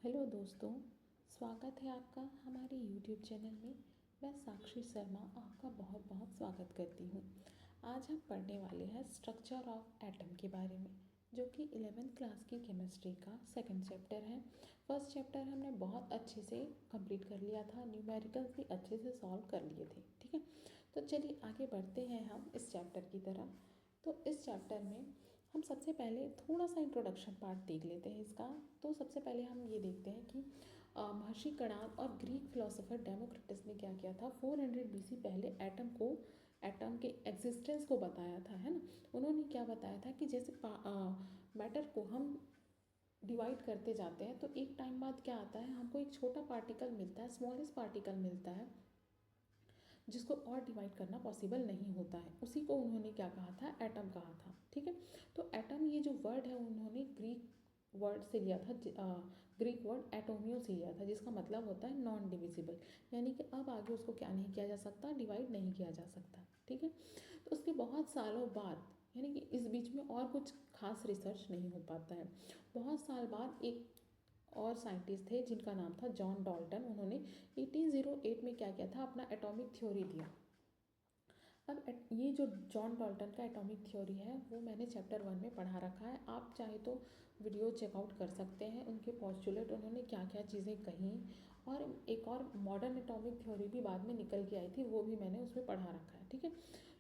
Hello दोस्तों, स्वागत है आपका हमारे YouTube चैनल में। मैं साक्षी शर्मा आपका बहुत बहुत स्वागत करती हूँ। आज हम पढ़ने वाले हैं स्ट्रक्चर ऑफ एटम के बारे में, जो कि 11th क्लास की केमिस्ट्री का सेकंड चैप्टर है। फर्स्ट चैप्टर हमने बहुत अच्छे से कंप्लीट कर लिया था, न्यूमेरिकल्स भी अच्छे से सॉल्व कर लिए थे। ठीक है, तो चलिए आगे बढ़ते हैं हम इस चैप्टर की तरफ। तो इस चैप्टर में हम सबसे पहले थोड़ा सा इंट्रोडक्शन पार्ट देख लेते हैं इसका। तो सबसे पहले हम ये देखते हैं कि महर्षि कणाद और ग्रीक फिलोसोफर डेमोक्रिटस ने क्या किया था। 400 BC पहले एटम के एग्जिस्टेंस को बताया था, है ना। उन्होंने क्या बताया था कि जैसे मैटर को हम डिवाइड करते जाते हैं तो एक टाइम बाद क्या आता है, हमको एक छोटा पार्टिकल मिलता है, स्मॉलेस्ट पार्टिकल मिलता है, जिसको और डिवाइड करना पॉसिबल नहीं होता है। उसी को उन्होंने क्या कहा था, एटम कहा था। ठीक है, तो एटम ये जो वर्ड है उन्होंने ग्रीक वर्ड से लिया था, ग्रीक वर्ड एटोमियो से लिया था, जिसका मतलब होता है नॉन डिविजिबल, यानी कि अब आगे उसको क्या नहीं किया जा सकता, डिवाइड नहीं किया जा सकता। ठीक है, तो उसके बहुत सालों बाद, यानी कि इस बीच में और कुछ खास रिसर्च नहीं हो पाता है। बहुत साल बाद एक और साइंटिस्ट थे जिनका नाम था जॉन डॉल्टन। उन्होंने 1808 में क्या किया था, अपना एटॉमिक थ्योरी दिया। अब ये जो जॉन डॉल्टन का एटॉमिक थ्योरी है वो मैंने चैप्टर 1 में पढ़ा रखा है, आप चाहे तो वीडियो चेकआउट कर सकते हैं। उनके पॉस्टुलेट, उन्होंने क्या क्या चीज़ें कहीं, और एक और मॉडर्न एटॉमिक थ्योरी भी बाद में निकल के आई थी, वो भी मैंने उसमें पढ़ा रखा है। ठीक है,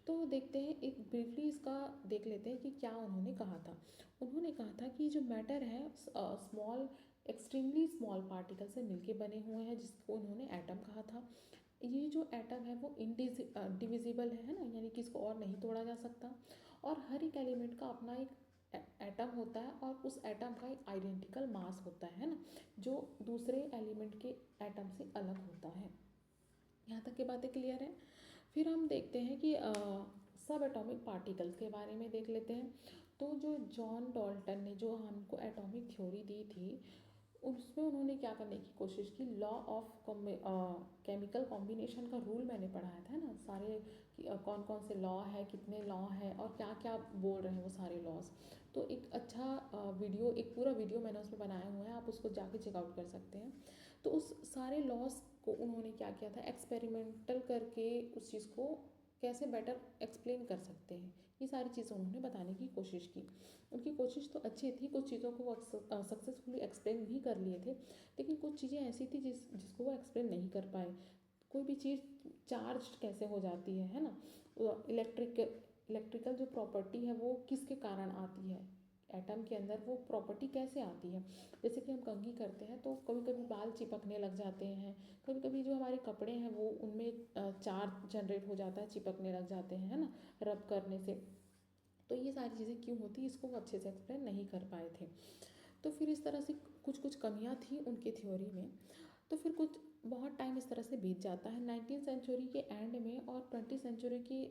तो देखते हैं, एक ब्रीफली इसका देख लेते हैं कि क्या उन्होंने कहा था। उन्होंने कहा था कि जो मैटर है स्मॉल, एक्सट्रीमली स्मॉल पार्टिकल से मिलके बने हुए हैं, जिसको उन्होंने एटम कहा था। ये जो एटम है वो डिविजिबल है ना, यानी कि इसको और नहीं तोड़ा जा सकता। और हर एक एलिमेंट का अपना एक एटम होता है, और उस एटम का एक आइडेंटिकल मास होता है ना, जो दूसरे एलिमेंट के एटम से अलग होता है। यहाँ तक की बातें क्लियर है। फिर हम देखते हैं कि सब एटॉमिक पार्टिकल्स के बारे में देख लेते हैं। तो जो जॉन डॉल्टन ने जो हमको एटॉमिक थ्योरी दी थी, उसमें उन्होंने क्या करने की कोशिश की, लॉ ऑफ केमिकल कॉम्बिनेशन का रूल मैंने पढ़ाया था ना, सारे कौन कौन से लॉ है, कितने लॉ हैं, और क्या क्या बोल रहे हैं वो सारे लॉज। तो एक अच्छा वीडियो, एक पूरा वीडियो मैंने उसमें बनाया हुआ है, आप उसको जाके चेकआउट कर सकते हैं। तो उस सारे लॉज को उन्होंने क्या किया था, एक्सपेरिमेंटल करके उस चीज़ को कैसे बेटर एक्सप्लेन कर सकते हैं, ये सारी चीज़ें उन्होंने बताने की कोशिश की। उनकी कोशिश तो अच्छी थी, कुछ चीज़ों को वो सक्सेसफुली एक्सप्लेन भी कर लिए थे, लेकिन कुछ चीज़ें ऐसी थी जिसको वो एक्सप्लेन नहीं कर पाए। कोई भी चीज़ चार्ज कैसे हो जाती है ना, इलेक्ट्रिकल जो प्रॉपर्टी है वो किसके कारण आती है, एटम के अंदर वो प्रॉपर्टी कैसे आती है। जैसे कि हम कंघी करते हैं तो कभी कभी बाल चिपकने लग जाते हैं, कभी कभी जो हमारे कपड़े हैं वो उनमें चार्ज जनरेट हो जाता है, चिपकने लग जाते हैं, है ना, रब करने से। तो ये सारी चीज़ें क्यों होती, इसको वो अच्छे से एक्सप्लेन नहीं कर पाए थे। तो फिर इस तरह से कुछ कुछ कमियां थी उनके थ्योरी में। तो फिर कुछ बहुत टाइम इस तरह से बीत जाता है, 19th सेंचुरी के एंड में और 20th सेंचुरी की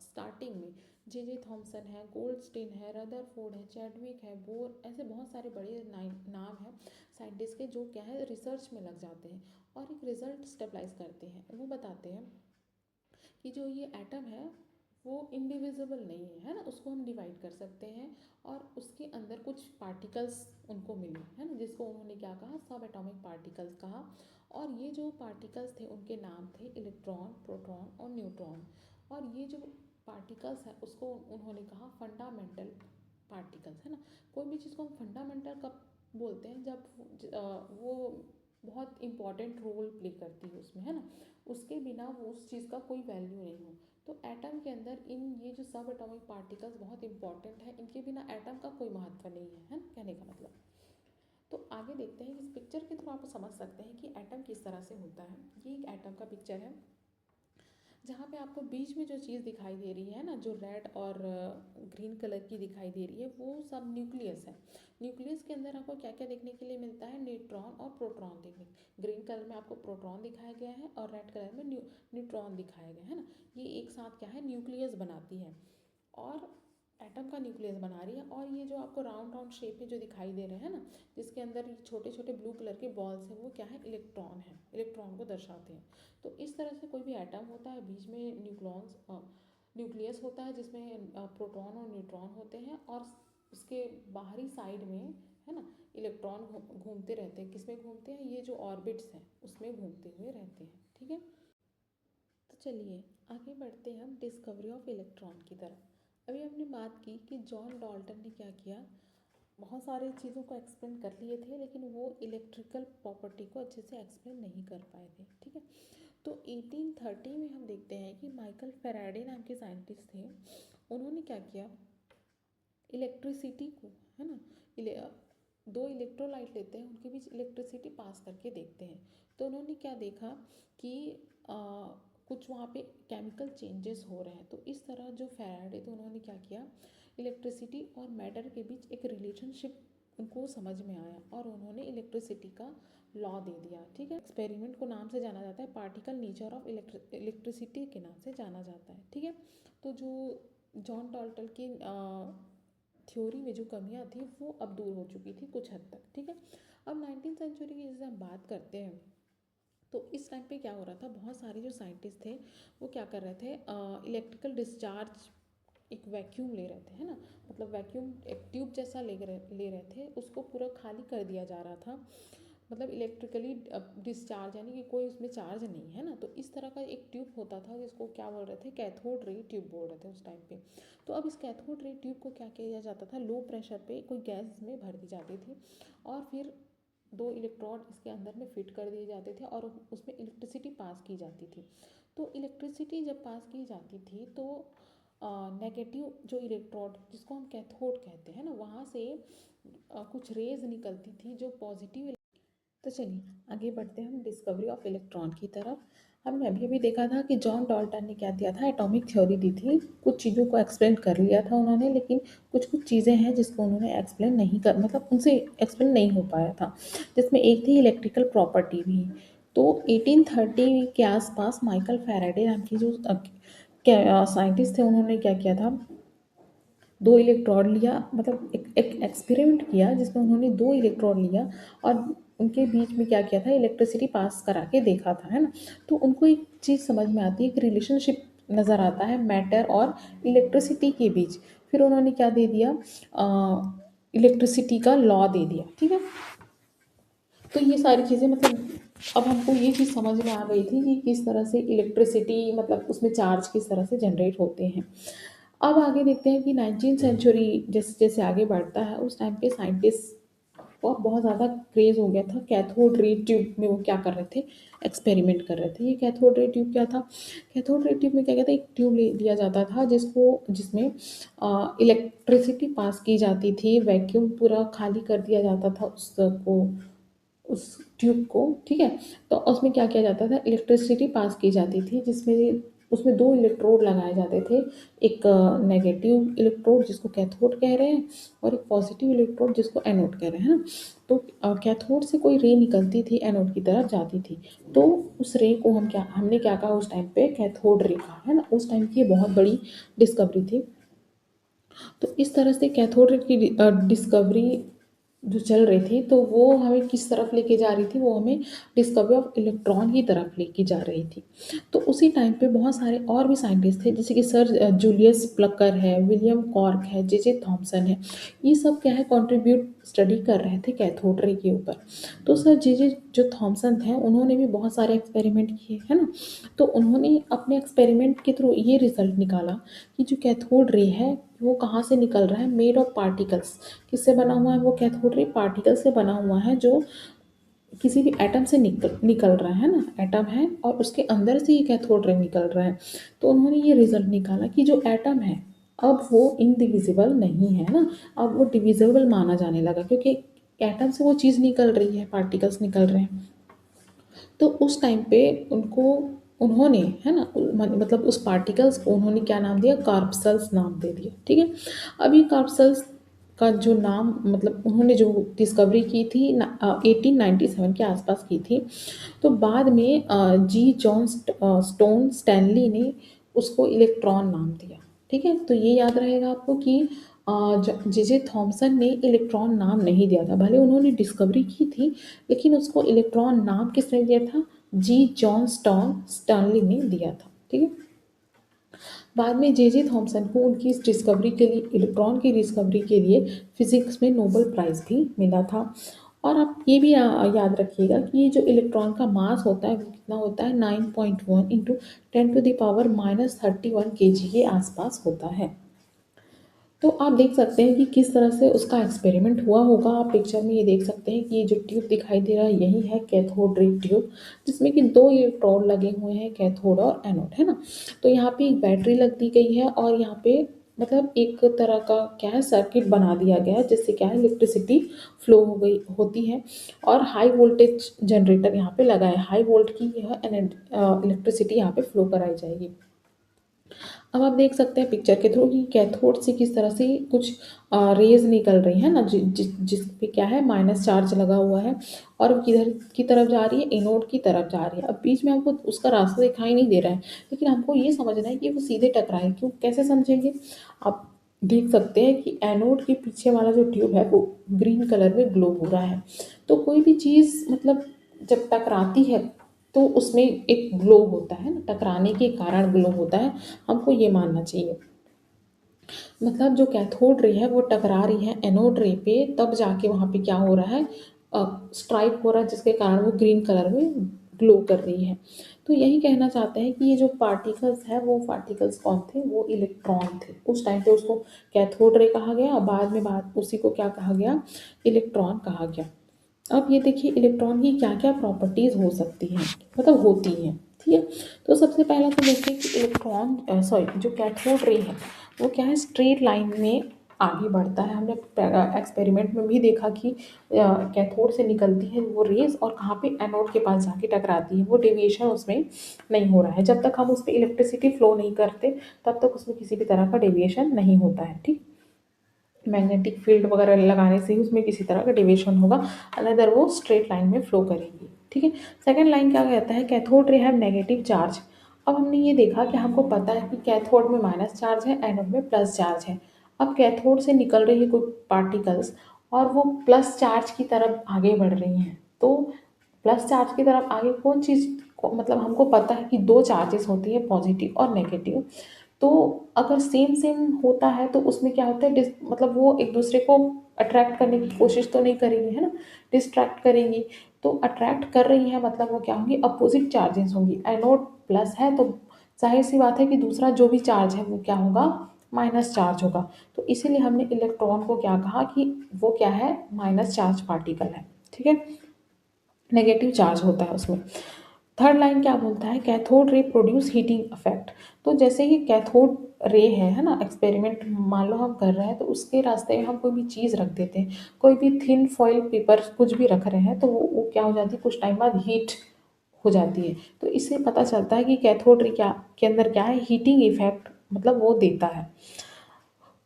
स्टार्टिंग में जे थॉमसन है, गोल्डस्टीन है, रदरफोर्ड है, चैडविक है, बोर, ऐसे बहुत सारे बड़े नाम हैं साइंटिस्ट के, जो क्या है रिसर्च में लग जाते हैं और एक रिजल्ट स्टेबलाइज करते हैं। वो बताते हैं कि जो ये एटम है वो इंडिविजिबल नहीं है ना, उसको हम डिवाइड कर सकते हैं, और उसके अंदर कुछ पार्टिकल्स उनको मिले, है ना, जिसको उन्होंने क्या कहा, सब एटॉमिक पार्टिकल्स कहा। और ये जो पार्टिकल्स थे उनके नाम थे इलेक्ट्रॉन, प्रोटॉन और न्यूट्रॉन। और ये जो पार्टिकल्स है उसको उन्होंने कहा फंडामेंटल पार्टिकल्स, है ना। कोई भी चीज़ को हम फंडामेंटल कब बोलते हैं, जब वो बहुत इंपॉर्टेंट रोल प्ले करती है उसमें, है ना, उसके बिना वो उस चीज़ का कोई वैल्यू नहीं हो। तो एटम के अंदर इन ये जो सब एटॉमिक पार्टिकल्स बहुत इंपॉर्टेंट है, इनके बिना एटम का कोई महत्व नहीं है ना, कहने का मतलब। तो आगे देखते हैं, इस पिक्चर के थ्रू आप समझ सकते हैं कि एटम किस तरह से होता है। ये एक एटम का पिक्चर है, जहाँ पे आपको बीच में जो चीज़ दिखाई दे रही है ना, जो रेड और ग्रीन कलर की दिखाई दे रही है, वो सब न्यूक्लियस है। न्यूक्लियस के अंदर आपको क्या क्या देखने के लिए मिलता है, न्यूट्रॉन और प्रोटॉन देखने। ग्रीन कलर में आपको प्रोटॉन दिखाया गया है और रेड कलर में न्यूट्रॉन दिखाया गया है ना। ये एक साथ क्या है, न्यूक्लियस बनाती है, और एटम का न्यूक्लियस बना रही है। और ये जो आपको राउंड राउंड शेप में जो दिखाई दे रहे हैं ना, जिसके अंदर छोटे छोटे ब्लू कलर के बॉल्स हैं, वो क्या है, इलेक्ट्रॉन है, इलेक्ट्रॉन को दर्शाते हैं। तो इस तरह से कोई भी एटम होता है, बीच में न्यूक्लियस होता है जिसमें प्रोटॉन और न्यूट्रॉन होते हैं, और उसके बाहरी साइड में, है ना। इलेक्ट्रॉन घूमते रहते हैं, किसमें घूमते हैं, ये जो ऑर्बिट्स हैं उसमें घूमते हुए रहते हैं, ठीक है। तो चलिए आगे बढ़ते हैं हम डिस्कवरी ऑफ इलेक्ट्रॉन की तरफ। अभी हमने बात की कि जॉन डाल्टन ने क्या किया, बहुत सारी चीज़ों को एक्सप्लेन कर लिए थे लेकिन वो इलेक्ट्रिकल प्रॉपर्टी को अच्छे से एक्सप्लेन नहीं कर पाए थे, ठीक है। तो 1830 में हम देखते हैं कि माइकल फेराडे नाम के साइंटिस्ट थे, उन्होंने क्या किया, इलेक्ट्रिसिटी को, है ना, दो इलेक्ट्रोलाइट लेते हैं, उनके बीच इलेक्ट्रिसिटी पास करके देखते हैं। तो उन्होंने क्या देखा कि आ, कुछ वहाँ पे केमिकल चेंजेस हो रहे हैं। तो इस तरह जो फेराडे थे उन्होंने क्या किया, इलेक्ट्रिसिटी और मैटर के बीच एक रिलेशनशिप उनको समझ में आया और उन्होंने इलेक्ट्रिसिटी का लॉ दे दिया, ठीक है। एक्सपेरिमेंट को नाम से जाना जाता है, पार्टिकल नेचर ऑफ इलेक्ट्रिसिटी के नाम से जाना जाता है, ठीक है। तो जो जॉन डाल्टन की थ्योरी में जो कमियां थी वो अब दूर हो चुकी थी कुछ हद तक, ठीक है। अब 19th सेंचुरी की जैसे हम बात करते हैं तो इस टाइम पे क्या हो रहा था, बहुत सारे जो साइंटिस्ट थे वो क्या कर रहे थे, इलेक्ट्रिकल डिस्चार्ज एक वैक्यूम ले रहे थे, है ना, मतलब वैक्यूम एक ट्यूब जैसा ले रहे थे, उसको पूरा खाली कर दिया जा रहा था, मतलब इलेक्ट्रिकली डिस्चार्ज, यानी कि कोई उसमें चार्ज नहीं है ना। तो इस तरह का एक ट्यूब होता था जिसको क्या बोल रहे थे, कैथोड रे ट्यूब बोल रहे थे उस टाइम पे। तो अब इस कैथोड रे ट्यूब को क्या किया जाता था, लो प्रेशर पे कोई गैस में भर दी जाती थी और फिर दो इलेक्ट्रोड इसके अंदर में फिट कर दिए जाते थे और उसमें इलेक्ट्रिसिटी पास की जाती थी। तो इलेक्ट्रिसिटी जब पास की जाती थी तो नेगेटिव जो इलेक्ट्रोड जिसको हम कैथोड कहते हैं ना, वहाँ से कुछ रेज निकलती थी जो पॉजिटिव। तो चलिए आगे बढ़ते हैं हम डिस्कवरी ऑफ इलेक्ट्रॉन की तरफ। हमने अभी अभी देखा था कि जॉन डाल्टन ने क्या दिया था, एटॉमिक थ्योरी दी थी, कुछ चीज़ों को एक्सप्लेन कर लिया था उन्होंने, लेकिन कुछ कुछ चीज़ें हैं जिसको उन्होंने एक्सप्लेन नहीं कर, मतलब उनसे एक्सप्लेन नहीं हो पाया था, जिसमें एक थी इलेक्ट्रिकल प्रॉपर्टी भी। तो 1830 के आसपास माइकल फैराडे नाम की जो साइंटिस्ट थे उन्होंने क्या किया था, दो इलेक्ट्रॉड लिया, मतलब एक एक्सपेरिमेंट किया जिसमें उन्होंने दो इलेक्ट्रॉड लिया और उनके बीच में क्या किया था, इलेक्ट्रिसिटी पास करा के देखा था, है ना। तो उनको एक चीज़ समझ में आती है, एक रिलेशनशिप नज़र आता है मैटर और इलेक्ट्रिसिटी के बीच। फिर उन्होंने क्या दे दिया, इलेक्ट्रिसिटी का लॉ दे दिया, ठीक है। तो ये सारी चीज़ें, मतलब अब हमको ये चीज़ समझ में आ गई थी कि किस तरह से इलेक्ट्रिसिटी, मतलब उसमें चार्ज किस तरह से जनरेट होते हैं। अब आगे देखते हैं कि 19th सेंचुरी जैसे जैसे आगे बढ़ता है उस टाइम पे साइंटिस्ट को बहुत ज़्यादा क्रेज़ हो गया था कैथोड रे ट्यूब में, वो क्या कर रहे थे, एक्सपेरिमेंट कर रहे थे। ये कैथोड रे ट्यूब क्या था, कैथोड रे ट्यूब में क्या कहते हैं, एक ट्यूब ले लिया जाता था जिसमें इलेक्ट्रिसिटी पास की जाती थी, वैक्यूम पूरा खाली कर दिया जाता था उस ट्यूब को, ठीक है। तो उसमें क्या किया जाता था, इलेक्ट्रिसिटी पास की जाती थी जिसमें उसमें दो इलेक्ट्रोड लगाए जाते थे, एक नेगेटिव इलेक्ट्रोड जिसको कैथोड कह रहे हैं और एक पॉजिटिव इलेक्ट्रोड जिसको एनोड कह रहे हैं ना। तो कैथोड से कोई रे निकलती थी, एनोड की तरफ जाती थी। तो उस रे को हमने क्या कहा उस टाइम पे, कैथोड रे कहा, है ना। उस टाइम की ये बहुत बड़ी डिस्कवरी थी। तो इस तरह से कैथोड रे की डिस्कवरी जो चल रही थी तो वो हमें किस तरफ लेके जा रही थी, वो हमें डिस्कवरी ऑफ इलेक्ट्रॉन की तरफ लेके जा रही थी। तो उसी टाइम पे बहुत सारे और भी साइंटिस्ट थे, जैसे कि सर जूलियस प्लकर है, विलियम कॉर्क है, जे थॉमसन है। ये सब क्या है, कंट्रीब्यूट स्टडी कर रहे थे कैथोड रे के ऊपर। तो सर जे जो थॉमसन थे उन्होंने भी बहुत सारे एक्सपेरिमेंट किए, है ना। तो उन्होंने अपने एक्सपेरिमेंट के थ्रू ये रिजल्ट निकाला कि जो कैथोड रे है वो कहाँ से निकल रहा है, मेड ऑफ पार्टिकल्स। किससे बना हुआ है वो कैथोड रे, पार्टिकल से बना हुआ है जो किसी भी एटम से निकल रहा है ना, एटम है और उसके अंदर से ये कैथोड रे निकल रहा है। तो उन्होंने ये रिजल्ट निकाला कि जो एटम है अब वो इनडिविजिबल नहीं है ना, अब वो डिविजिबल माना जाने लगा, क्योंकि एटम से वो चीज़ निकल रही है, पार्टिकल्स निकल रहे हैं। तो उस टाइम पे उन्होंने, है ना, मतलब उस पार्टिकल्स को उन्होंने क्या नाम दिया, कार्पसल्स नाम दे दिया, ठीक है। अभी कार्पसल्स का जो नाम, मतलब उन्होंने जो डिस्कवरी की थी 1897 के आसपास की थी। तो बाद में जी जॉन स्टोन स्टैनली ने उसको इलेक्ट्रॉन नाम दिया, ठीक है। तो ये याद रहेगा आपको कि जे थॉमसन ने इलेक्ट्रॉन नाम नहीं दिया था, भले उन्होंने डिस्कवरी की थी लेकिन उसको इलेक्ट्रॉन नाम किसने दिया था, जी जॉन स्टॉन स्टैनली ने दिया था, ठीक है। बाद में जे थॉमसन को उनकी इस डिस्कवरी के लिए, इलेक्ट्रॉन की डिस्कवरी के लिए फिजिक्स में नोबेल प्राइज़ भी मिला था। और आप ये भी याद रखिएगा कि ये जो इलेक्ट्रॉन का मास होता है वो कितना होता है, 9.1 इंटू 10⁻³ kg के आसपास होता है। तो आप देख सकते हैं कि किस तरह से उसका एक्सपेरिमेंट हुआ होगा। आप पिक्चर में ये देख सकते हैं कि ये जो ट्यूब दिखाई दे रहा है यही है कैथोड रे ट्यूब, जिसमें कि 2 इलेक्ट्रोड लगे हुए हैं, कैथोड और एनोड, है ना। तो यहाँ पे एक बैटरी लग दी गई है और यहाँ पे मतलब एक तरह का क्या है, सर्किट बना दिया गया है, जिससे क्या है, इलेक्ट्रिसिटी फ्लो हो गई होती है। और हाई वोल्टेज जनरेटर यहाँ पे लगा है, हाई वोल्ट की यह इलेक्ट्रिसिटी यहाँ पे फ्लो कराई जाएगी। अब आप देख सकते हैं पिक्चर के थ्रू कि कैथोड से किस तरह से कुछ रेज निकल रही है ना, जिस पे क्या है, माइनस चार्ज लगा हुआ है और वो किधर की तरफ जा रही है, एनोड की तरफ जा रही है। अब बीच में हमको उसका रास्ता दिखाई नहीं दे रहा है, लेकिन हमको ये समझना है कि वो सीधे टकराए क्यों, कैसे समझेंगे। आप देख सकते हैं कि एनोड के पीछे वाला जो ट्यूब है वो ग्रीन कलर में ग्लो हो रहा है। तो कोई भी चीज़ मतलब जब टकराती है तो उसमें एक ग्लो होता है ना, टकराने के कारण ग्लो होता है, हमको ये मानना चाहिए। मतलब जो कैथोड रे है वो टकरा रही है एनोड रे पे, तब जाके वहाँ पे क्या हो रहा है, स्ट्राइक हो रहा है, जिसके कारण वो ग्रीन कलर में ग्लो कर रही है। तो यही कहना चाहते हैं कि ये जो पार्टिकल्स है वो पार्टिकल्स कौन थे, वो इलेक्ट्रॉन थे। उस टाइम पे उसको कैथोड रे कहा गया और बाद उसी को क्या कहा गया, इलेक्ट्रॉन कहा गया। अब ये देखिए इलेक्ट्रॉन की क्या क्या प्रॉपर्टीज़ हो सकती हैं, मतलब होती हैं, ठीक है। तो सबसे पहला तो देखिए कि इलेक्ट्रॉन जो कैथोड रे है वो क्या है, स्ट्रेट लाइन में आगे बढ़ता है। हमने एक्सपेरिमेंट में भी देखा कि कैथोड से निकलती है वो रेज और कहाँ पे, एनोड के पास जाके टकराती है। वो डेविएशन उसमें नहीं हो रहा है, जब तक हम उस पर इलेक्ट्रिसिटी फ्लो नहीं करते तब तक उसमें किसी भी तरह का डेविएशन नहीं होता है, ठीक। मैग्नेटिक फील्ड वगैरह लगाने से ही उसमें किसी तरह का डेविएशन होगा, अनदर वो स्ट्रेट लाइन में फ्लो करेंगी, ठीक है। सेकंड लाइन क्या कहता है, cathode ray have negative charge. अब हमने ये देखा कि हमको पता है कि कैथोड में माइनस चार्ज है, एनोड में प्लस चार्ज है। अब कैथोड से निकल रही है कोई पार्टिकल्स और वो प्लस चार्ज की तरफ आगे बढ़ रही हैं, तो प्लस चार्ज की तरफ आगे कौन चीज़ मतलब हमको पता है कि 2 चार्जेस होती है, पॉजिटिव और नेगेटिव। तो अगर सेम सेम होता है तो उसमें क्या होता है, मतलब वो एक दूसरे को अट्रैक्ट करने की कोशिश तो नहीं करेंगी, है ना, डिस्ट्रैक्ट करेंगी। तो अट्रैक्ट कर रही है मतलब वो क्या होंगी, अपोजिट चार्जेस होंगी। एनोड प्लस है तो जाहिर सी बात है कि दूसरा जो भी चार्ज है वो क्या होगा, माइनस चार्ज होगा। तो इसीलिए हमने इलेक्ट्रॉन को क्या कहा कि वो क्या है, माइनस चार्ज पार्टिकल है, ठीक है, नेगेटिव चार्ज होता है उसमें। थर्ड लाइन क्या बोलता है, cathode ray produce heating effect. तो जैसे ही कैथोड रे है ना, एक्सपेरिमेंट मान लो हम कर रहे हैं तो उसके रास्ते में हम कोई भी चीज़ रख देते हैं, कोई भी थिन फॉइल पेपर कुछ भी रख रहे हैं, तो वो क्या हो जाती है, कुछ टाइम बाद हीट हो जाती है। तो इससे पता चलता है कि कैथोड रे क्या के अंदर क्या है, हीटिंग इफेक्ट मतलब वो देता है।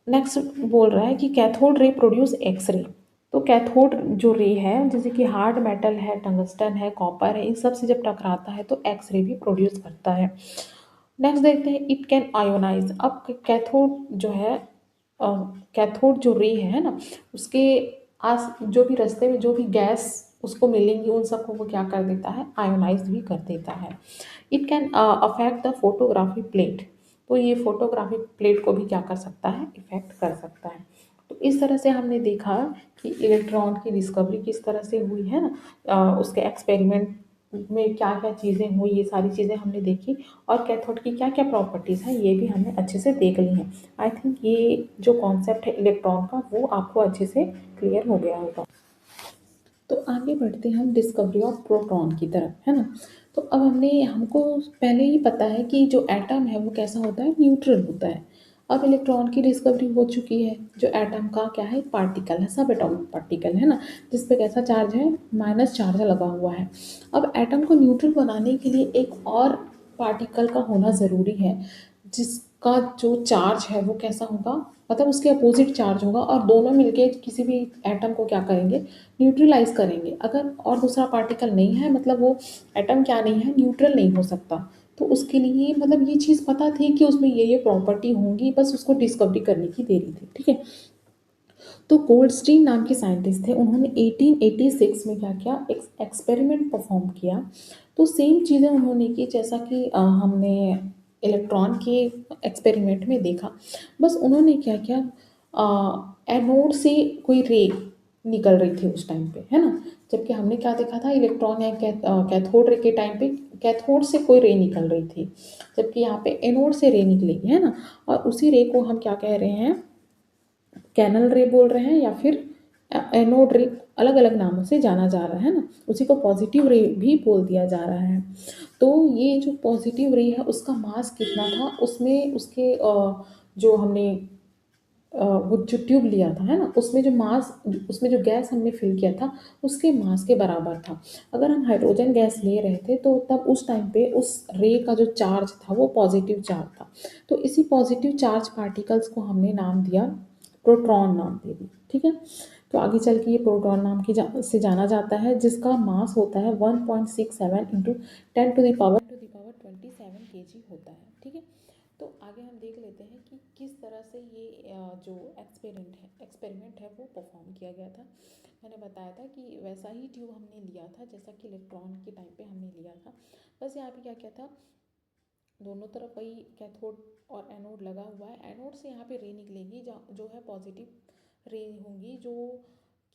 नेक्स्ट बोल रहा है कि cathode ray produce X ray. तो कैथोड जो रे है, जैसे कि हार्ड मेटल है, टंगस्टन है, कॉपर है, इन सब से जब टकराता है तो एक्स रे भी प्रोड्यूस करता है। नेक्स्ट देखते हैं, इट कैन आयोनाइज। अब कैथोड जो है, कैथोड जो रे है ना, उसके आस जो भी रास्ते में जो भी गैस उसको मिलेंगी उन सबको वो क्या कर देता है, आयोनाइज भी कर देता है। It can affect the photography plate. तो ये फोटोग्राफी प्लेट को भी क्या कर सकता है, इफेक्ट कर सकता है। तो इस तरह से हमने देखा कि इलेक्ट्रॉन की डिस्कवरी किस तरह से हुई है ना, उसके एक्सपेरिमेंट में क्या क्या चीज़ें हुई, ये सारी चीज़ें हमने देखी। और कैथोड की क्या क्या प्रॉपर्टीज़ हैं ये भी हमने अच्छे से देख ली हैं। आई थिंक ये जो कॉन्सेप्ट है इलेक्ट्रॉन का वो आपको अच्छे से क्लियर हो गया होगा। तो आगे बढ़ते हैं हम डिस्कवरी ऑफ प्रोटॉन की तरफ, है ना। तो अब हमको पहले ही पता है कि जो एटम है वो कैसा होता है, न्यूट्रल होता है। अब इलेक्ट्रॉन की डिस्कवरी हो चुकी है, जो एटम का क्या है, पार्टिकल है, सब एटॉमिक पार्टिकल है ना, जिस पे कैसा चार्ज है, माइनस चार्ज लगा हुआ है। अब एटम को न्यूट्रल बनाने के लिए एक और पार्टिकल का होना ज़रूरी है, जिसका जो चार्ज है वो कैसा होगा, मतलब उसके अपोजिट चार्ज होगा, और दोनों मिलके किसी भी एटम को क्या करेंगे, न्यूट्रलाइज करेंगे। अगर और दूसरा पार्टिकल नहीं है मतलब वो एटम क्या नहीं है, न्यूट्रल नहीं हो सकता। तो उसके लिए मतलब ये चीज़ पता थी कि उसमें ये प्रॉपर्टी होंगी, बस उसको डिस्कवरी करने की देरी थी, ठीक है। तो गोल्डस्टीन नाम के साइंटिस्ट थे, उन्होंने 1886 में क्या किया, एक एक्सपेरिमेंट परफॉर्म किया। तो सेम चीज़ें उन्होंने की जैसा कि हमने इलेक्ट्रॉन के एक्सपेरिमेंट में देखा। बस उन्होंने क्या किया, एनोड से कोई रे निकल रही थी उस टाइम पे, है ना। जबकि हमने क्या देखा था, इलेक्ट्रॉन या कैथोड रे के टाइम पे कैथोड से कोई रे निकल रही थी, जबकि यहाँ पे एनोड से रे निकलेगी, है ना। और उसी रे को हम क्या कह रहे हैं, कैनल रे बोल रहे हैं या फिर एनोड रे, अलग अलग नामों से जाना जा रहा है ना। उसी को पॉजिटिव रे भी बोल दिया जा रहा है। तो ये जो पॉजिटिव रे है उसका मास कितना था, उसमें उसके जो हमने वो जो ट्यूब लिया था, है ना, उसमें जो मास, उसमें जो गैस हमने फिल किया था उसके मास के बराबर था। अगर हम हाइड्रोजन गैस ले रहे थे तो तब उस टाइम पे उस रे का जो चार्ज था वो पॉजिटिव चार्ज था। तो इसी पॉजिटिव चार्ज पार्टिकल्स को हमने नाम दिया, प्रोटॉन नाम दे दी, ठीक है। तो आगे चल के ये प्रोटॉन नाम से जाना जाता है, जिसका मास होता है 1.67 into 10 to the power 27 KG होता है, ठीक है। तो आगे हम देख लेते हैं कि किस तरह से ये जो एक्सपेरिमेंट है वो परफॉर्म किया गया था। मैंने बताया था कि वैसा ही ट्यूब हमने लिया था जैसा कि इलेक्ट्रॉन के टाइम पे हमने लिया था। बस यहाँ पे क्या क्या था, दोनों तरफ वही कैथोड और एनोड लगा हुआ है। एनोड से यहाँ पे रे निकलेगी जो है पॉजिटिव रे होंगी, जो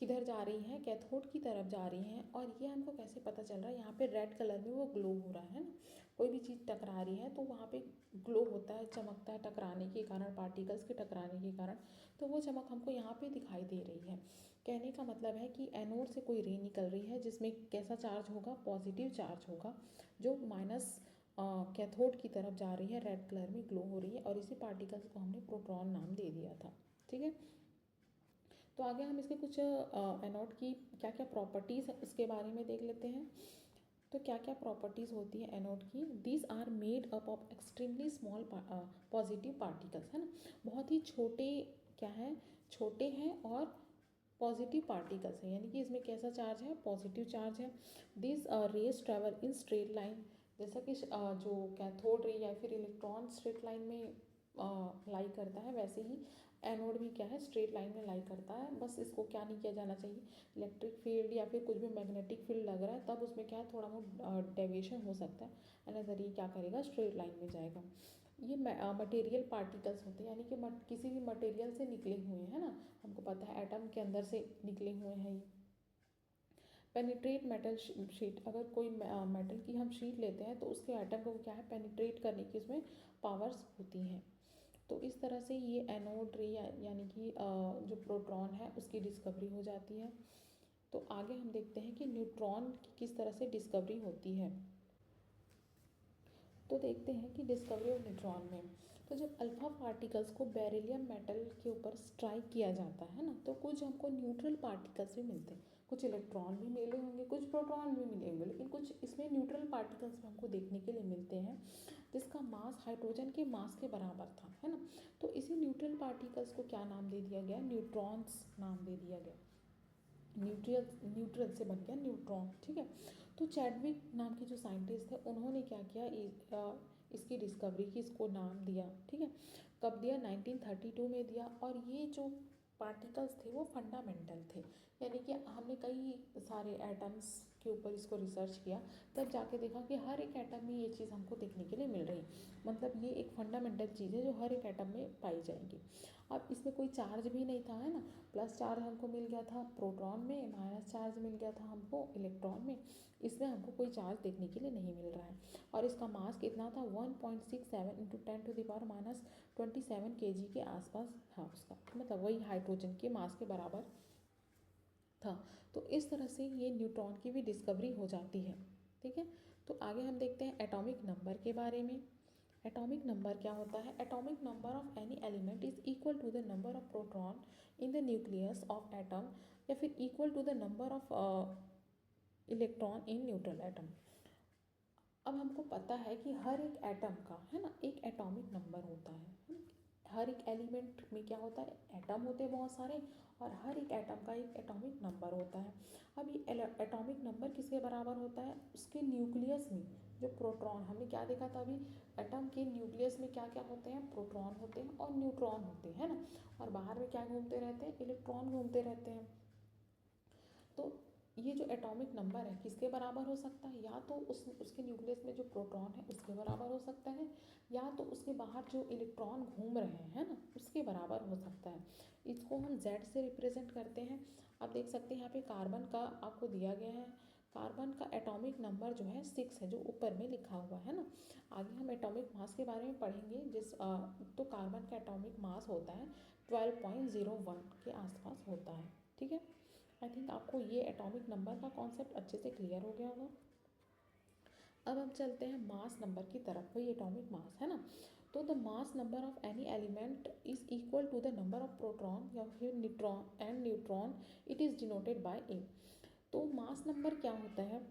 किधर जा रही हैं, कैथोड की तरफ जा रही हैं। और ये हमको कैसे पता चल रहा है, यहाँ पे रेड कलर में वो ग्लो हो रहा है ना, कोई भी चीज़ टकरा रही है तो वहाँ पे ग्लो होता है, चमकता है टकराने के कारण, पार्टिकल्स के टकराने के कारण। तो वो चमक हमको यहाँ पे दिखाई दे रही है। कहने का मतलब है कि एनोड से कोई रे निकल रही है जिसमें कैसा चार्ज होगा, पॉजिटिव चार्ज होगा, जो माइनस कैथोड की तरफ जा रही है, रेड कलर में ग्लो हो रही है। और इसी पार्टिकल्स को हमने प्रोटॉन नाम दे दिया था, ठीक है। तो आगे हम इसके कुछ एनोड की क्या क्या प्रॉपर्टीज़ है उसके बारे में देख लेते हैं। तो क्या क्या प्रॉपर्टीज़ होती है एनोड की, these are made up of extremely small positive particles, है ना। बहुत ही छोटे, क्या है, छोटे हैं और पॉजिटिव पार्टिकल्स है, यानी कि इसमें कैसा चार्ज है, पॉजिटिव चार्ज है। This raise travel in straight line, जैसा कि जो कैथोड रे या फिर इलेक्ट्रॉन स्ट्रेट लाइन में लाई करता है, वैसे ही एनोड भी क्या है, स्ट्रेट लाइन में लाई करता है। बस इसको क्या नहीं किया जाना चाहिए, इलेक्ट्रिक फील्ड या फिर कुछ भी मैग्नेटिक फील्ड लग रहा है तब उसमें क्या है, थोड़ा बहुत डेविएशन हो सकता है, अनदर ये क्या करेगा, स्ट्रेट लाइन में जाएगा। ये मटेरियल पार्टिकल्स होते हैं, यानी कि किसी भी मटेरियल से निकले हुए हैं ना, हमको पता है एटम के अंदर से निकले हुए हैं ये। पेनिट्रेट मेटल शीट, अगर कोई मेटल की हम शीट लेते हैं तो उसके एटम को क्या है, पेनिट्रेट करने की उसमें पावर्स होती हैं। तो इस तरह से ये एनोड रे यानी कि जो प्रोटॉन है उसकी डिस्कवरी हो जाती है। तो आगे हम देखते हैं कि न्यूट्रॉन की किस तरह से डिस्कवरी होती है। तो देखते हैं कि डिस्कवरी ऑफ न्यूट्रॉन में, तो जब अल्फा पार्टिकल्स को बेरिलियम मेटल के ऊपर स्ट्राइक किया जाता है ना, तो कुछ हमको न्यूट्रल पार्टिकल्स भी मिलते हैं, कुछ इलेक्ट्रॉन भी मिले होंगे, कुछ प्रोटॉन भी मिले होंगे, लेकिन कुछ इसमें न्यूट्रल पार्टिकल्स भी हमको देखने के लिए मिलते हैं जिसका मास हाइड्रोजन के मास के बराबर था, है ना। तो इसी न्यूट्रल पार्टिकल्स को क्या नाम दे दिया गया, न्यूट्रॉन्स नाम दे दिया गया। न्यूट्रियल न्यूट्रल से बन गया न्यूट्रॉन, ठीक है। तो चैडविक नाम के जो साइंटिस्ट थे उन्होंने क्या किया, इसकी डिस्कवरी की, इसको नाम दिया, ठीक है। कब दिया, 1932 में दिया। और ये जो पार्टिकल्स थे वो फंडामेंटल थे, यानी कि हमने कई सारे एटम्स के ऊपर इसको रिसर्च किया, तब जाके देखा कि हर एक एटम में ये चीज़ हमको देखने के लिए मिल रही, मतलब ये एक फंडामेंटल चीज़ है जो हर एक एटम में पाई जाएगी। अब इसमें कोई चार्ज भी नहीं था, है ना, प्लस चार्ज हमको मिल गया था प्रोटॉन में, माइनस चार्ज मिल गया था हमको इलेक्ट्रॉन में। इसमें हमको कोई चार्ज देखने के लिए नहीं मिल रहा है। और इसका मास कितना था, 1.67 into 10 to the power -27 KG के आसपास था उसका, मतलब वही हाइड्रोजन के मास के बराबर था। तो इस तरह से ये न्यूट्रॉन की भी डिस्कवरी हो जाती है, ठीक है। तो आगे हम देखते हैं एटॉमिक नंबर के बारे में। एटॉमिक नंबर क्या होता है, atomic number of any element is equal to the number of proton in the nucleus of atom, या फिर equal to the number of electron in neutral atom. अब हमको पता है कि हर एक एटम का, है ना, एक एटॉमिक नंबर होता है। हर एक एलिमेंट में क्या होता है, एटम होते हैं बहुत सारे, और हर एक एटम का एक एटॉमिक नंबर होता है। अब ये एटॉमिक नंबर किसके बराबर होता है, उसके न्यूक्लियस में जो प्रोटॉन, हमने क्या देखा था अभी, एटम के न्यूक्लियस में क्या क्या होते हैं, प्रोटॉन होते हैं और न्यूट्रॉन होते हैं ना, और बाहर में क्या घूमते रहते हैं, इलेक्ट्रॉन घूमते रहते हैं। तो ये जो एटॉमिक नंबर है किसके बराबर हो सकता है, या तो उसके न्यूक्लियस में जो प्रोटॉन है उसके बराबर हो सकता है, या तो उसके बाहर जो इलेक्ट्रॉन घूम रहे हैं ना उसके बराबर हो सकता है। इसको हम Z से रिप्रेजेंट करते हैं। आप देख सकते हैं यहाँ पे कार्बन का आपको दिया गया है, कार्बन का एटॉमिक नंबर जो है 6 है, जो ऊपर में लिखा हुआ है ना। आगे हम एटॉमिक मास के बारे में पढ़ेंगे, तो कार्बन का एटॉमिक मास होता है 12.01 के आसपास होता है। ठीक है, आई थिंक आपको ये एटॉमिक नंबर का कॉन्सेप्ट अच्छे से क्लियर हो गया होगा। अब हम चलते हैं मास नंबर की तरफ, वही एटॉमिक मास है ना। तो the mass number of any element is equal to the number of proton या फिर neutron and neutron, it is denoted by A. तो मास नंबर क्या होता है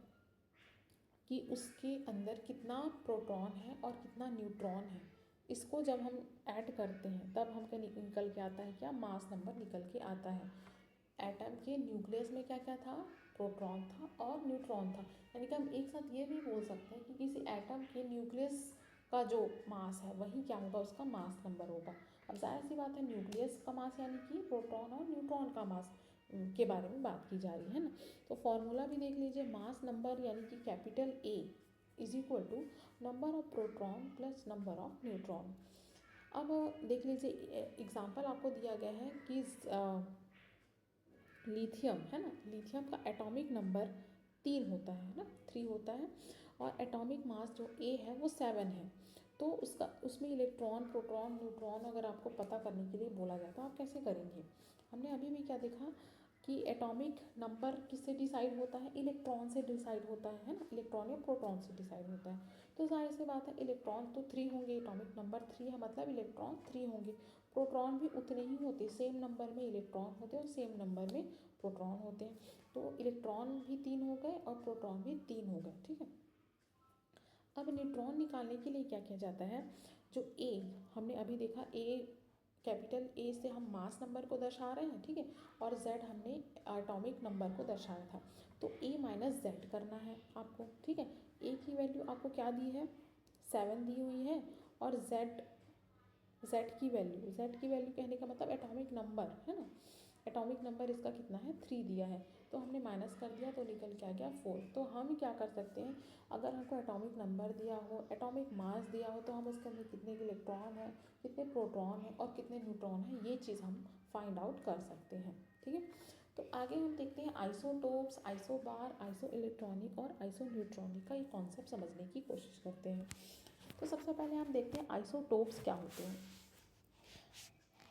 कि उसके अंदर कितना प्रोटॉन है और कितना न्यूट्रॉन है, इसको जब हम ऐड करते हैं तब हमको निकल के आता है क्या, मास नंबर निकल के आता है। एटम के न्यूक्लियस में क्या क्या था, प्रोटॉन था और न्यूट्रॉन था। यानी कि हम एक साथ ये भी बोल सकते हैं कि किसी एटम के न्यूक्लियस का जो मास है वही क्या होगा, उसका मास नंबर होगा। अब जाहिर सी बात है न्यूक्लियस का मास यानी कि प्रोटॉन और न्यूट्रॉन का मास के बारे में बात की जा रही है ना। तो फॉर्मूला भी देख लीजिए, मास नंबर यानी कि capital A is equal to number of proton plus number of neutron. अब देख लीजिए एग्जाम्पल आपको दिया गया है कि लिथियम है ना, लिथियम का एटॉमिक नंबर 3 होता है ना, 3 होता है, और एटॉमिक मास जो A है वो 7 है। तो उसमें इलेक्ट्रॉन प्रोटॉन न्यूट्रॉन अगर आपको पता करने के लिए बोला जाए तो आप कैसे करेंगे। हमने अभी भी क्या देखा कि एटॉमिक नंबर किससे डिसाइड होता है, इलेक्ट्रॉन से डिसाइड होता है ना, इलेक्ट्रॉन या प्रोटॉन से डिसाइड होता है। तो जाहिर सी बात है इलेक्ट्रॉन तो 3 होंगे, एटॉमिक नंबर 3 है मतलब इलेक्ट्रॉन 3 होंगे। प्रोटॉन भी उतने ही होते, सेम नंबर में इलेक्ट्रॉन होते हैं और सेम नंबर में प्रोटॉन होते हैं। तो इलेक्ट्रॉन भी 3 हो गए और प्रोटॉन भी 3 हो गए। ठीक है, अब न्यूट्रॉन निकालने के लिए क्या किया जाता है, जो ए हमने अभी देखा, ए कैपिटल ए से हम मास नंबर को दर्शा रहे हैं, ठीक है, और जेड हमने एटॉमिक नंबर को दर्शाया था। तो ए माइनस जेड करना है आपको। ठीक है, ए की वैल्यू आपको क्या दी है, 7 दी हुई है, और जेड की वैल्यू कहने का मतलब एटॉमिक नंबर है ना, एटॉमिक नंबर इसका कितना है, 3 दिया है। तो हमने माइनस कर दिया तो निकल के आ गया 4। तो हम क्या कर सकते हैं, अगर हमको एटॉमिक नंबर दिया हो, एटॉमिक मास दिया हो, तो हम उसके अंदर कितने इलेक्ट्रॉन है, कितने प्रोटॉन है और कितने न्यूट्रॉन है, ये चीज़ हम फाइंड आउट कर सकते हैं। ठीक है, तो आगे हम देखते हैं आइसोटोप्स, आइसोबार, आइसो इलेक्ट्रॉनिक और आइसो न्यूट्रॉनिक का ये कॉन्सेप्ट समझने की कोशिश करते हैं। तो सबसे पहले हम देखते हैं आइसोटोप्स क्या होते हैं।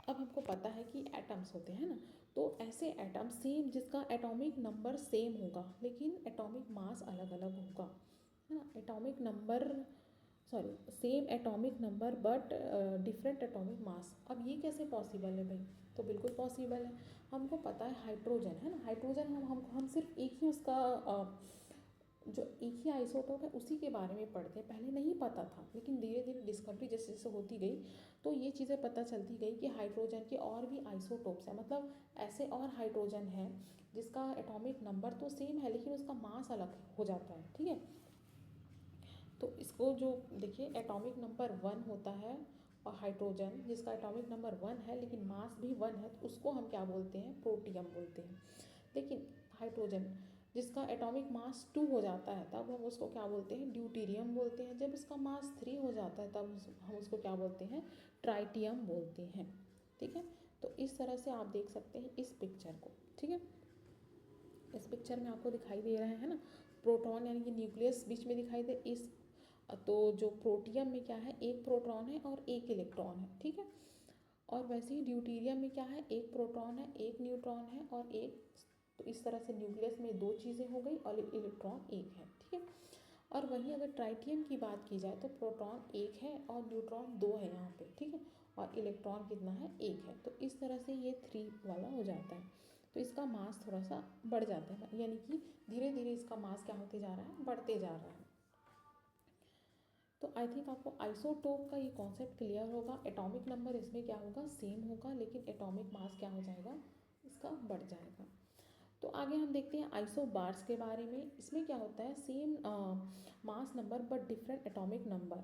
अब हमको पता है कि एटम्स होते हैं ना, तो ऐसे एटम सेम जिसका एटॉमिक नंबर सेम होगा लेकिन एटॉमिक मास अलग अलग होगा, है ना, atomic number sorry same atomic number but different atomic mass. अब ये कैसे पॉसिबल है भाई, तो बिल्कुल पॉसिबल है। हमको पता है हाइड्रोजन है ना, हाइड्रोजन हम सिर्फ एक ही उसका जो एक ही आइसोटोप है उसी के बारे में पढ़ते हैं, पहले नहीं पता था, लेकिन धीरे धीरे डिस्कवरी जैसे जैसे होती गई तो ये चीज़ें पता चलती गई कि हाइड्रोजन के और भी आइसोटोप्स हैं, मतलब ऐसे और हाइड्रोजन है जिसका एटॉमिक नंबर तो सेम है लेकिन उसका मास अलग हो जाता है। ठीक है, तो इसको जो देखिए एटॉमिक नंबर 1 होता है, और हाइड्रोजन जिसका एटॉमिक नंबर 1 है लेकिन मास भी 1 है, तो उसको हम क्या बोलते हैं, प्रोटियम बोलते हैं। लेकिन हाइड्रोजन जिसका एटॉमिक मास 2 हो जाता है तब हम उसको क्या बोलते हैं, ड्यूटीरियम बोलते हैं। जब उसका मास 3 हो जाता है तब हम उसको क्या बोलते हैं, ट्राइटियम बोलते हैं। ठीक है, तो इस तरह से आप देख सकते हैं इस पिक्चर को। ठीक है, इस पिक्चर में आपको दिखाई दे रहा है ना, प्रोटॉन यानी कि न्यूक्लियस बीच में दिखाई दे, इस तो जो प्रोटियम में क्या है, एक प्रोटॉन है और एक इलेक्ट्रॉन है। ठीक है, और वैसे ही ड्यूटीरियम में क्या है, एक प्रोटॉन है, एक न्यूट्रॉन है और एक, तो इस तरह से न्यूक्लियस में 2 चीज़ें हो गई और इलेक्ट्रॉन एक है। ठीक है, और वहीं अगर ट्राइटियम की बात की जाए तो प्रोटॉन एक है और न्यूट्रॉन 2 है यहाँ पे। ठीक है, और इलेक्ट्रॉन कितना है, एक है। तो इस तरह से ये 3 वाला हो जाता है, तो इसका मास थोड़ा सा बढ़ जाता है, यानी कि धीरे धीरे इसका मास क्या होते जा रहा है, बढ़ते जा रहा है। तो आई थिंक आपको आइसोटोप का ये कॉन्सेप्ट क्लियर होगा। एटॉमिक नंबर इसमें क्या होगा, सेम होगा, लेकिन एटॉमिक मास क्या हो जाएगा, इसका बढ़ जाएगा। तो आगे हम देखते हैं आइसोबार्स के बारे में। इसमें क्या होता है, same mass number but different atomic number,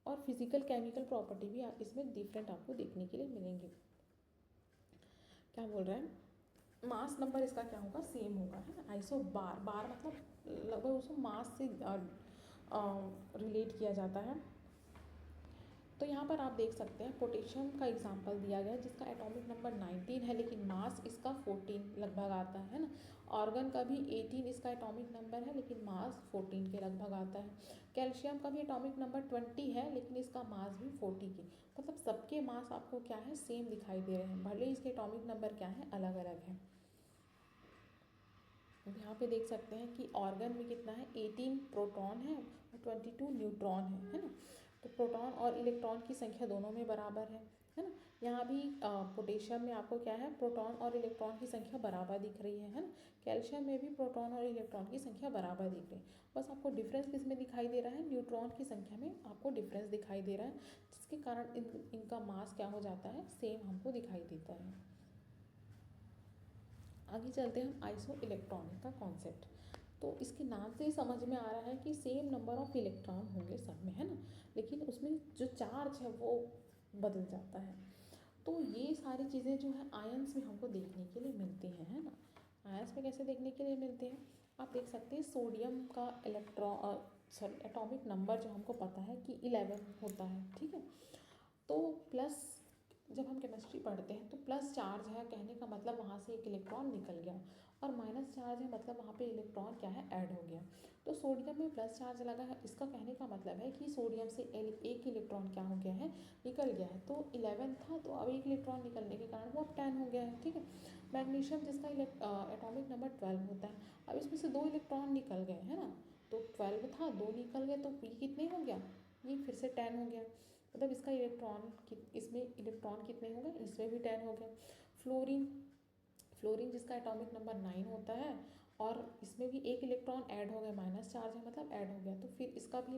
और फिजिकल केमिकल प्रॉपर्टी भी इसमें डिफरेंट आपको देखने के लिए मिलेंगे। क्या बोल रहा है, मास नंबर इसका क्या होगा, सेम होगा, है ना। आइसो बार, बार मतलब लगभग उसको मास से रिलेट किया जाता है। तो यहाँ पर आप देख सकते हैं पोटेशियम का एग्जांपल दिया गया है जिसका एटॉमिक नंबर 19 है लेकिन मास इसका 14 लगभग आता है ना। ऑर्गन का भी 18 इसका एटॉमिक नंबर है लेकिन मास 14 के लगभग आता है। कैल्शियम का भी एटॉमिक नंबर 20 है लेकिन इसका मास भी 40 के, मतलब सबके मास आपको क्या है, सेम दिखाई दे रहे हैं, भले ही इसके एटॉमिक नंबर क्या है, अलग अलग है। यहाँ पे देख सकते हैं कि ऑर्गन में कितना है, 18 प्रोटॉन है और 22 न्यूट्रॉन है ना। तो प्रोटॉन और इलेक्ट्रॉन की संख्या दोनों में बराबर है ना। यहाँ भी पोटेशियम में आपको क्या है, प्रोटॉन और इलेक्ट्रॉन की संख्या बराबर दिख रही है ना। कैल्शियम में भी प्रोटॉन और इलेक्ट्रॉन की संख्या बराबर दिख रही है, बस आपको डिफरेंस किस में दिखाई दे रहा है, न्यूट्रॉन की संख्या में आपको डिफरेंस दिखाई दे रहा है, जिसके कारण इनका मास क्या हो जाता है, सेम हमको दिखाई देता है। आगे चलते हैं हम आइसो इलेक्ट्रॉनिक का कॉन्सेप्ट। तो इसके नाम से ही समझ में आ रहा है कि सेम नंबर ऑफ इलेक्ट्रॉन होंगे सब में, है ना, लेकिन उसमें जो चार्ज है वो बदल जाता है। तो ये सारी चीज़ें जो है आयंस में हमको देखने के लिए मिलती हैं, है ना। आयंस में कैसे देखने के लिए मिलते हैं, आप देख सकते हैं सोडियम का एटॉमिक नंबर जो हमको पता है कि 11 होता है, ठीक है। तो प्लस, जब हम केमिस्ट्री पढ़ते हैं तो प्लस चार्ज है कहने का मतलब वहाँ से एक इलेक्ट्रॉन निकल गया, और माइनस चार्ज है मतलब वहाँ पे इलेक्ट्रॉन क्या है, ऐड हो गया। तो सोडियम में प्लस चार्ज लगा है, इसका कहने का मतलब है कि सोडियम से एक इलेक्ट्रॉन क्या हो गया है, निकल गया है। तो 11 था तो अब एक इलेक्ट्रॉन निकलने के कारण वो अब 10 हो गया है, ठीक है। मैग्नीशियम जिसका एटॉमिक नंबर 12 होता है, अब इसमें से 2 इलेक्ट्रॉन निकल गए, है ना। तो 12 था, 2 निकल गए, तो ये कितने हो गया, ये फिर से 10 हो गया, मतलब इसका इसमें इलेक्ट्रॉन कितने हो गए, इसमें भी 10 हो गए। फ्लोरीन, फ्लोरीन जिसका एटॉमिक नंबर 9 होता है और इसमें भी एक इलेक्ट्रॉन ऐड हो गया, माइनस चार्ज है मतलब ऐड हो गया, तो फिर इसका भी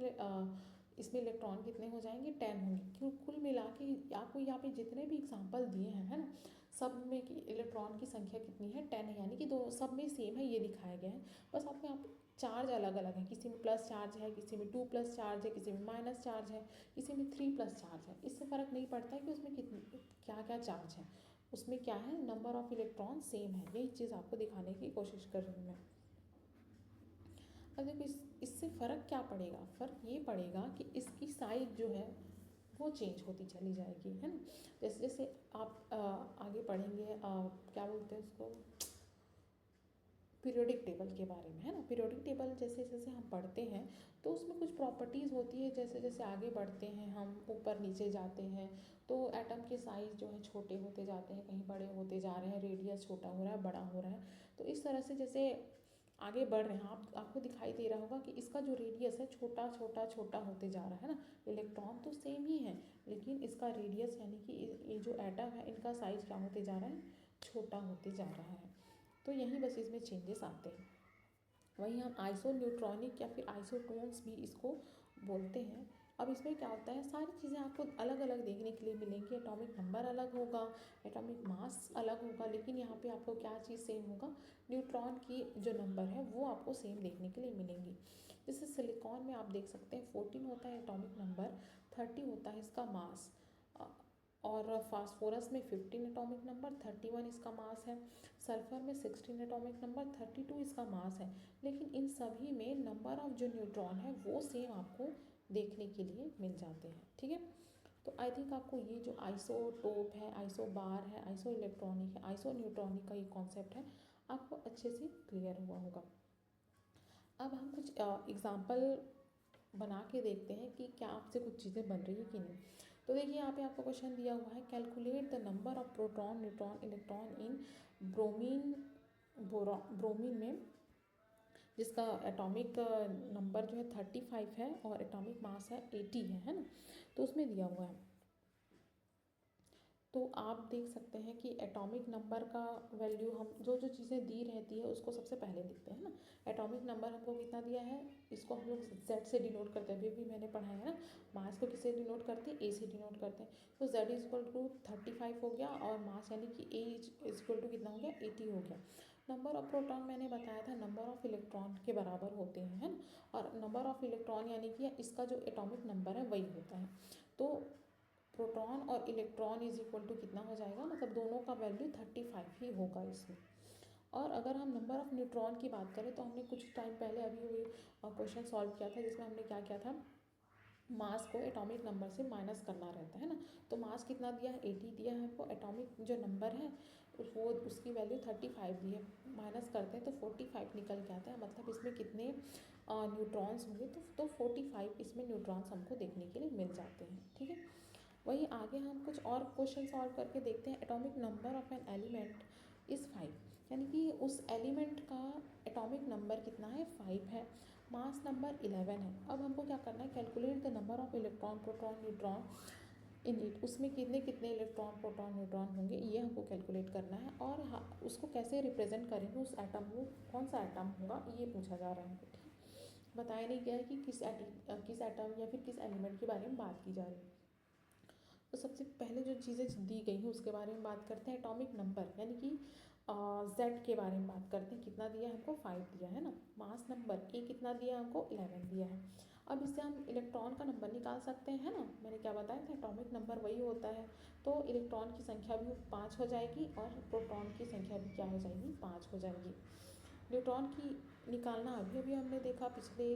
इसमें इलेक्ट्रॉन कितने हो जाएंगे, 10 होंगे। क्यों, कुल मिला के आपको यहाँ पे जितने भी एग्जाम्पल दिए हैं, है ना, सब में कि इलेक्ट्रॉन की संख्या कितनी है, 10 है, यानी कि दो सब में सेम है, ये दिखाया गया है। बस आपको यहाँ पे चार्ज अलग अलग है, किसी में प्लस चार्ज है, किसी में 2 प्लस चार्ज है, किसी में माइनस चार्ज है, किसी में 3 प्लस चार्ज है। इससे फ़र्क नहीं पड़ता है कि उसमें कितनी क्या क्या चार्ज है, उसमें क्या है, नंबर ऑफ इलेक्ट्रॉन सेम है। यही चीज़ आपको दिखाने की कोशिश कर रही हूँ मैं। अब देखो इससे फ़र्क क्या पड़ेगा, फ़र्क ये पड़ेगा कि इसकी साइज जो है वो चेंज होती चली जाएगी, है ना। जैसे जैसे आप आगे पढ़ेंगे, क्या बोलते हैं उसको, पीरियोडिक टेबल के बारे में, है ना। पीरियोडिक टेबल जैसे जैसे हम पढ़ते हैं तो उसमें कुछ प्रॉपर्टीज़ होती है, जैसे जैसे आगे बढ़ते हैं हम, ऊपर नीचे जाते हैं, तो एटम के साइज़ जो है छोटे होते जाते हैं, कहीं बड़े होते जा रहे हैं, रेडियस छोटा हो रहा है, बड़ा हो रहा है। तो इस तरह से जैसे आगे बढ़ रहे हैं, आपको दिखाई दे रहा होगा कि इसका जो रेडियस है छोटा छोटा छोटा होते जा रहा है ना। इलेक्ट्रॉन तो सेम ही है लेकिन इसका रेडियस यानी कि ये जो एटम है इनका साइज़ क्या होते जा रहा है, छोटा होते जा रहा है। तो यही बस इसमें चेंजेस आते हैं। वहीं हम आइसोन्यूट्रॉनिक या फिर आइसोटोन्स भी इसको बोलते हैं। अब इसमें क्या होता है, सारी चीज़ें आपको अलग अलग देखने के लिए मिलेंगी, एटॉमिक नंबर अलग होगा, एटॉमिक मास अलग होगा, लेकिन यहाँ पे आपको क्या चीज़ सेम होगा, न्यूट्रॉन की जो नंबर है वो आपको सेम देखने के लिए मिलेंगी। जैसे सिलिकॉन में आप देख सकते हैं 14 होता है एटॉमिक नंबर, 30 होता है इसका मास, और फास्फोरस में 15 एटॉमिक नंबर, 31 इसका मास है। सल्फर में 16 एटॉमिक नंबर, 32 इसका मास है। लेकिन इन सभी में नंबर ऑफ जो न्यूट्रॉन है वो सेम आपको देखने के लिए मिल जाते हैं, ठीक है। तो आई थिंक आपको ये जो आइसोटोप है, आइसोबार है, आइसो इलेक्ट्रॉनिक है, आइसो न्यूट्रॉनिक का ये कॉन्सेप्ट है आपको अच्छे से क्लियर हुआ होगा। अब हम कुछ एग्जाम्पल बना के देखते हैं कि क्या आपसे कुछ चीज़ें बन रही है कि नहीं। तो देखिए यहाँ पे आपको क्वेश्चन दिया हुआ है, calculate the number of proton, neutron, electron in bromine, bromine में जिसका एटॉमिक नंबर जो है 35 है और एटॉमिक मास है 80 है ना। तो उसमें दिया हुआ है, तो आप देख सकते हैं कि एटॉमिक नंबर का वैल्यू, हम जो जो चीज़ें दी रहती है उसको सबसे पहले लिखते हैं ना। एटॉमिक नंबर हमको कितना दिया है, इसको हम लोग जेड से डिनोट करते हैं, अभी भी मैंने पढ़ा है ना। मास को किससे डिनोट करते हैं, ए से डिनोट करते हैं। तो जेड इज इक्वल टू 35 हो गया और मास यानी कि ए इज इक्वल टू कितना हो गया, 80 हो गया। नंबर ऑफ प्रोटॉन मैंने बताया था नंबर ऑफ इलेक्ट्रॉन के बराबर होते हैं, है ना। और नंबर ऑफ इलेक्ट्रॉन यानी कि इसका जो एटॉमिक नंबर है वही होता है। तो प्रोटॉन और इलेक्ट्रॉन इज इक्वल टू कितना हो जाएगा, मतलब दोनों का वैल्यू 35 ही होगा इसमें। और अगर हम नंबर ऑफ़ न्यूट्रॉन की बात करें तो हमने कुछ टाइम पहले अभी क्वेश्चन सॉल्व किया था जिसमें हमने क्या किया था, मास को एटॉमिक नंबर से माइनस करना रहता है ना। तो मास कितना दिया है, 80 दिया है हमको, एटॉमिक जो नंबर है वो उसकी वैल्यू 35 दी है, माइनस करते हैं तो 45 निकल के आता है, मतलब इसमें कितने न्यूट्रॉन्स होंगे, तो 45 इसमें न्यूट्रॉन्स हमको देखने के लिए मिल जाते हैं। ठीक है, वहीं आगे हम कुछ और क्वेश्चन सॉल्व करके देखते हैं। Atomic number of an element is 5, यानी कि उस एलिमेंट का एटॉमिक नंबर कितना है, 5 है, मास नंबर 11 है। अब हमको क्या करना है, calculate the number of electron proton neutron in it, उसमें कितने कितने इलेक्ट्रॉन प्रोटॉन न्यूट्रॉन होंगे ये हमको कैलकुलेट करना है। और उसको कैसे रिप्रेजेंट करेंगे, उस एटम को कौन सा एटम होगा ये पूछा जा रहा है हमको। ठीक, बताया नहीं गया है कि किस एटम या फिर किस एलिमेंट के बारे में बात की जा रही है। तो सबसे पहले जो चीज़ें दी गई हैं उसके बारे में बात करते हैं। एटॉमिक नंबर यानी कि जेड के बारे में बात करते हैं। कितना दिया है हमको, 5 दिया है ना। मास नंबर ए कितना दिया है हमको, 11 दिया है। अब इससे हम इलेक्ट्रॉन का नंबर निकाल सकते हैं, है ना। मैंने क्या बताया था, एटॉमिक नंबर वही होता है। तो इलेक्ट्रॉन की संख्या भी 5 हो जाएगी और प्रोटॉन की संख्या भी क्या हो जाएगी, 5 हो जाएगी। न्यूट्रॉन की निकालना अभी अभी हमने देखा पिछले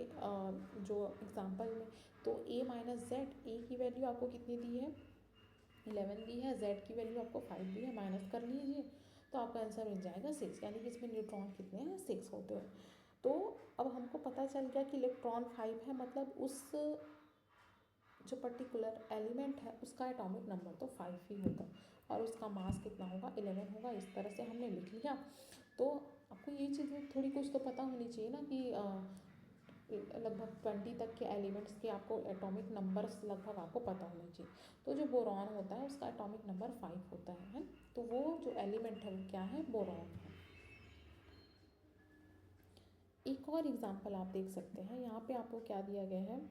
जो एग्जाम्पल में। तो ए माइनस जेड, ए की वैल्यू आपको कितनी दी है, 11 दी है, जेड की वैल्यू आपको 5 दी है, माइनस कर लीजिए तो आपका आंसर मिल जाएगा 6, यानी कि इसमें न्यूट्रॉन कितने हैं, 6 होते हैं। तो अब हमको पता चल गया कि इलेक्ट्रॉन 5 है, मतलब उस जो पर्टिकुलर एलिमेंट है उसका एटॉमिक नंबर तो 5 ही होगा और उसका मास कितना होगा, 11 होगा। इस तरह से हमने लिख लिया। तो आपको ये चीज़ें थोड़ी कुछ तो पता होनी चाहिए ना कि लगभग 20 तक के एलिमेंट्स के आपको एटॉमिक नंबर्स लगभग आपको पता होने चाहिए। तो जो बोरॉन होता है उसका एटॉमिक नंबर 5 होता है। तो वो जो एलिमेंट है वो क्या है, बोरॉन है। एक और एग्जांपल आप देख सकते हैं, यहाँ पे आपको क्या दिया गया है,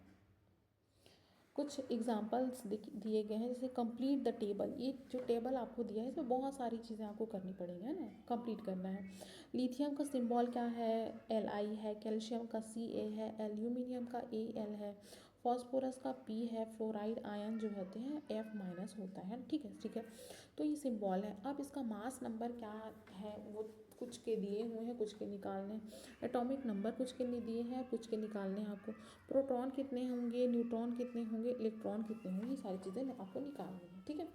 कुछ एग्जांपल्स दिए गए हैं, जैसे कंप्लीट द टेबल। ये जो टेबल आपको दिया है इसमें बहुत सारी चीज़ें आपको करनी पड़ेंगी, है ना, कंप्लीट करना है। लिथियम का सिंबल क्या है, Li है, कैल्शियम का Ca है, एल्यूमिनियम का Al है, फॉस्फोरस का P है, फ्लोराइड आयन जो होते हैं F माइनस होता है। ठीक है, ठीक है। तो ये सिंबल है। अब इसका मास नंबर क्या है, वो कुछ के दिए हुए हैं, कुछ के निकालने। एटॉमिक नंबर कुछ के लिए दिए हैं, कुछ के निकालने हैं आपको। प्रोटॉन कितने होंगे, न्यूट्रॉन कितने होंगे, इलेक्ट्रॉन कितने होंगे, ये सारी चीज़ें आपको निकालनी है। ठीक है,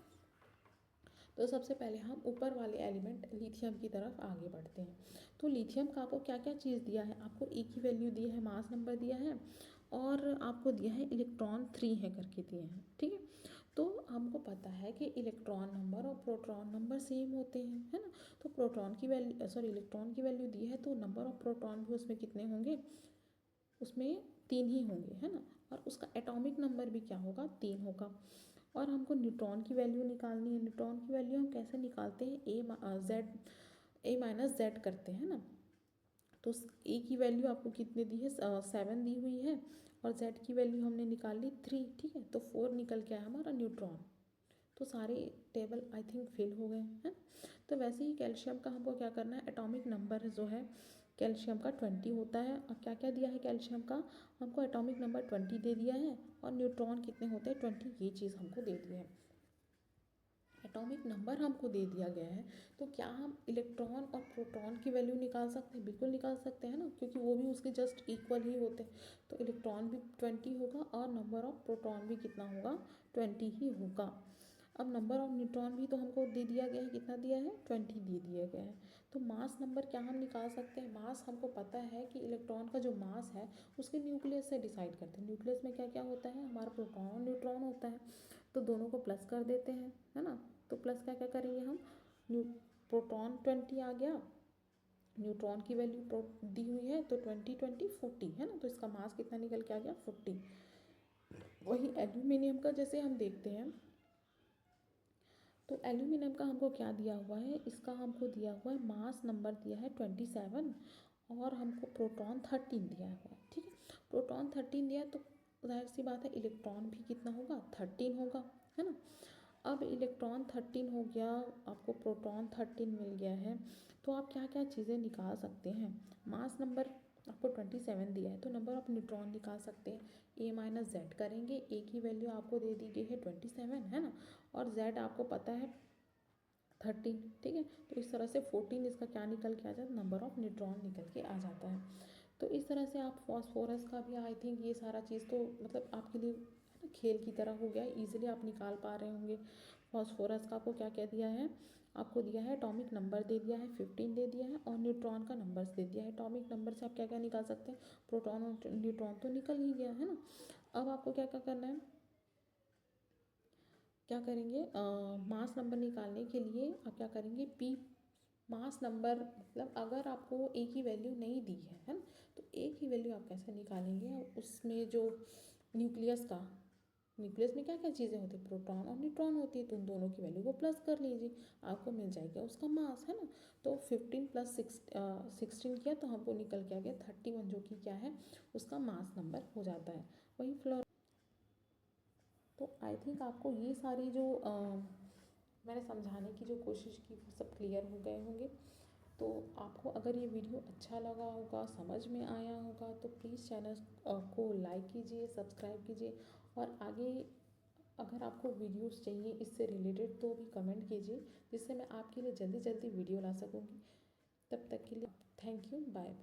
तो सबसे पहले हम ऊपर वाले एलिमेंट लिथियम की तरफ आगे बढ़ते हैं। तो लिथियम का आपको क्या क्या चीज़ दिया है, आपको ए की वैल्यू दी है, मास नंबर दिया है और आपको दिया है इलेक्ट्रॉन 3 है करके दिए हैं। ठीक है, तो हमको पता है कि इलेक्ट्रॉन नंबर और प्रोटॉन नंबर सेम होते हैं, है ना। तो प्रोटॉन की वैल्यू इलेक्ट्रॉन की वैल्यू दी है, तो नंबर ऑफ प्रोटॉन भी उसमें कितने होंगे, उसमें 3 ही होंगे, है ना। और उसका एटॉमिक नंबर भी क्या होगा, 3 होगा। और हमको न्यूट्रॉन की वैल्यू निकालनी है। न्यूट्रॉन की वैल्यू हम कैसे निकालते हैं, ए माइनस जेड करते हैं ना। तो ए की वैल्यू आपको कितने दी है, 7 दी हुई है और जेड की वैल्यू हमने निकाल ली 3। ठीक है, तो 4 निकल के आया हमारा न्यूट्रॉन। तो सारे टेबल आई थिंक फिल हो गए हैं। तो वैसे ही कैल्शियम का हमको क्या करना है, एटॉमिक नंबर जो है कैल्शियम का 20 होता है। और क्या क्या दिया है कैल्शियम का, हमको एटॉमिक नंबर 20 दे दिया है और न्यूट्रॉन कितने होते हैं, 20, ये चीज़ हमको दे दी है। एटॉमिक नंबर हमको दे दिया गया है, तो क्या हम इलेक्ट्रॉन और प्रोटॉन की वैल्यू निकाल सकते हैं, बिल्कुल निकाल सकते हैं ना, क्योंकि वो भी उसके जस्ट इक्वल ही होते हैं। तो इलेक्ट्रॉन भी 20 होगा और नंबर ऑफ प्रोटॉन भी कितना होगा, 20 ही होगा। अब नंबर ऑफ न्यूट्रॉन भी तो हमको दे दिया गया है, कितना दिया है, 20 दे दिया गया है। तो मास नंबर क्या हम निकाल सकते हैं, मास हमको पता है कि इलेक्ट्रॉन का जो मास है उसके न्यूक्लियस से डिसाइड करते हैं। न्यूक्लियस में क्या क्या होता है, हमारा प्रोटॉन और न्यूट्रॉन होता है। तो दोनों को प्लस कर देते हैं, है ना। तो प्लस क्या क्या करेंगे हम, प्रोटॉन 20 आ गया, न्यूट्रॉन की वैल्यू दी हुई है तो 20 20 40, है ना। तो इसका मास कितना निकल के आ गया, 40। वही एल्यूमिनियम का जैसे हम देखते हैं, तो एल्यूमिनियम का हमको क्या दिया हुआ है, इसका हमको दिया हुआ है मास नंबर दिया है 27 और हमको प्रोटॉन 13 दिया हुआ है। ठीक है, प्रोटॉन 13 दिया तो जाहिर सी बात है इलेक्ट्रॉन भी कितना होगा, 13 होगा, है ना। अब इलेक्ट्रॉन 13 हो गया, आपको प्रोटॉन 13 मिल गया है, तो आप क्या क्या चीज़ें निकाल सकते हैं। मास नंबर आपको 27 दिया है तो नंबर ऑफ न्यूट्रॉन निकाल सकते हैं। ए माइनस जेड करेंगे, ए की वैल्यू आपको दे दी गई है 27, है ना। और जेड आपको पता है 13, ठीक है। तो इस तरह से 14 इसका क्या निकल के आ जाता है, नंबर ऑफ न्यूट्रॉन निकल के आ जाता है। तो इस तरह से आप फॉस्फोरस का भी आई थिंक ये सारा चीज़ तो मतलब आपके लिए है ना खेल की तरह हो गया, ईजिली आप निकाल पा रहे होंगे। फॉस्फोरस का आपको क्या कह दिया है, आपको दिया है एटॉमिक नंबर दे दिया है 15 दे दिया है, और न्यूट्रॉन का नंबर्स दे दिया है। एटॉमिक नंबर से आप क्या क्या निकाल सकते हैं, प्रोटॉन और न्यूट्रॉन तो निकल ही गया है ना। अब आपको क्या क्या करना है, क्या करेंगे, मास नंबर निकालने के लिए आप क्या करेंगे, पी मास नंबर मतलब अगर आपको एक ही वैल्यू नहीं दी है ना, तो एक ही वैल्यू आप कैसे निकालेंगे, उसमें जो न्यूक्लियस का, न्यूक्लियस में क्या क्या चीज़ें होती है, प्रोटॉन और न्यूट्रॉन होती है, तो उन दोनों की वैल्यू को प्लस कर लीजिए, आपको मिल जाएगा उसका मास, है ना। तो 15 + 16 किया तो हमको निकल के आ गया 31, जो कि क्या है उसका मास नंबर हो जाता है। वही फ्लोर, तो आई थिंक आपको ये सारी जो मैंने समझाने की जो कोशिश की वो सब क्लियर हो गए होंगे। तो आपको अगर ये वीडियो अच्छा लगा होगा, समझ में आया होगा, तो प्लीज़ चैनल को लाइक कीजिए, सब्सक्राइब कीजिए, और आगे अगर आपको वीडियोस चाहिए इससे रिलेटेड तो भी कमेंट कीजिए, जिससे मैं आपके लिए जल्दी जल्दी वीडियो ला सकूँगी। तब तक के लिए थैंक यू, बाय बाय।